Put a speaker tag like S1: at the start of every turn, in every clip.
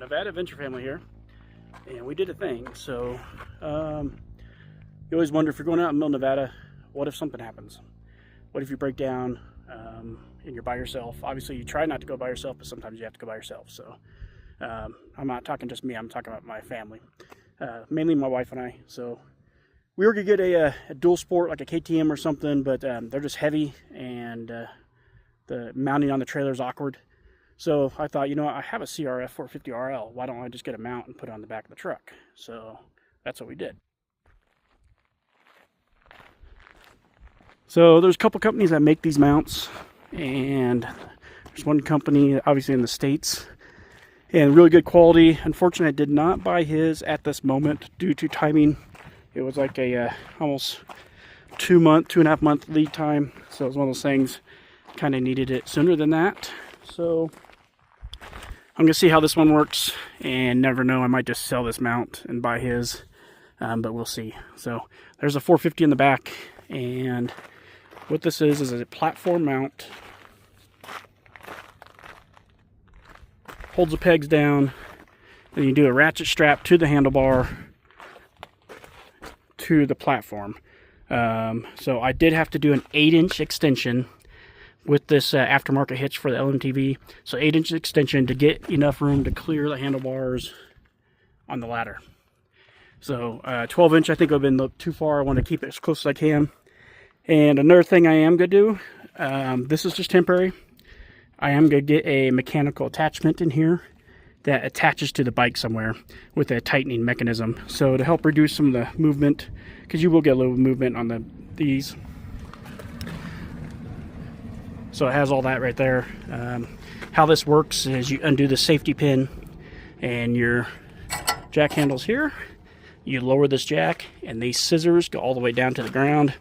S1: Nevada Adventure Family here, and we did a thing. So you always wonder, if you're going out in the middle of Nevada, what if something happens? What if you break down and you're by yourself? Obviously you try not to go by yourself, but sometimes you have to go by yourself. So I'm not talking just me, I'm talking about my family, mainly my wife and I. So we were gonna get a dual sport, like a KTM or something, but they're just heavy, and the mounting on the trailer is awkward. So I thought, you know what, I have a CRF450RL. Why don't I just get a mount and put it on the back of the truck? So that's what we did. So there's a couple companies that make these mounts, and there's one company obviously in the States, and really good quality. Unfortunately, I did not buy his at this moment due to timing. It was like a almost 2.5 month lead time. So it was one of those things, kind of needed it sooner than that. So I'm gonna see how this one works, and never know, I might just sell this mount and buy his, but we'll see. So there's a 450 in the back, and what this is a platform mount. Holds the pegs down, then you do a ratchet strap to the handlebar to the platform. So I did have to do an 8-inch extension with this aftermarket hitch for the LMTV. So 8-inch extension to get enough room to clear the handlebars on the ladder. So 12-inch I think would have been too far. I want to keep it as close as I can. And another thing I am going to do, this is just temporary. I am going to get a mechanical attachment in here that attaches to the bike somewhere with a tightening mechanism. So to help reduce some of the movement, because you will get a little movement on these. So it has all that right there. How this works is you undo the safety pin and your jack handles here. You lower this jack, and these scissors go all the way down to the ground.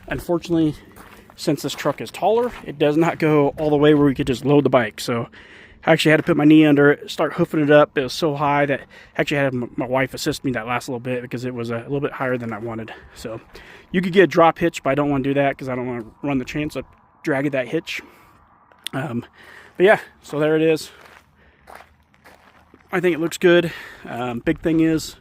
S1: Unfortunately, since this truck is taller, it does not go all the way where we could just load the bike. So I actually had to put my knee under it, start hoofing it up. It was so high that I actually had my wife assist me that last little bit, because it was a little bit higher than I wanted. So you could get a drop hitch, but I don't want to do that because I don't want to run the chance of dragging that hitch. But yeah, so there it is. I think it looks good. Big thing is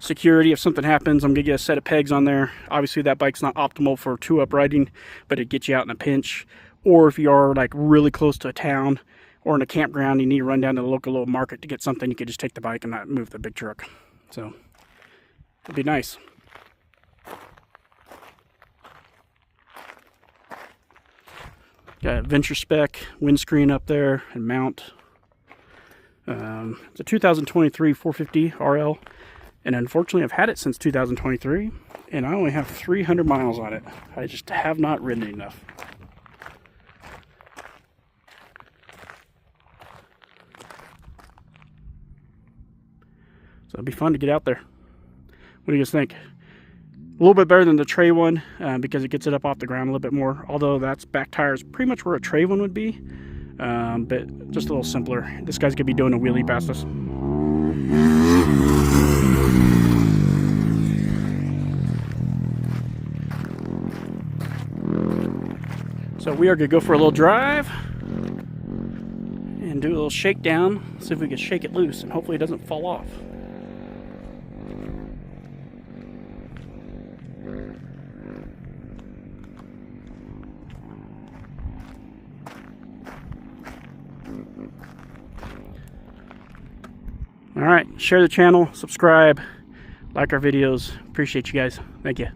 S1: security. If something happens, I'm gonna get a set of pegs on there. Obviously that bike's not optimal for 2-up riding, but it gets you out in a pinch. Or if you are like really close to a town or in a campground, you need to run down to the local little market to get something, you could just take the bike and not move the big truck. So it'd be nice. Got a Venture spec windscreen up there and mount. It's a 2023 450RL. And unfortunately, I've had it since 2023, and I only have 300 miles on it. I just have not ridden it enough. So it'd be fun to get out there. What do you guys think? A little bit better than the Tray one, because it gets it up off the ground a little bit more. Although that's back tires pretty much where a Tray one would be, but just a little simpler. This guy's gonna be doing a wheelie past us. So we are going to go for a little drive and do a little shakedown, see if we can shake it loose, and hopefully it doesn't fall off. All right, share the channel, subscribe, like our videos. Appreciate you guys. Thank you.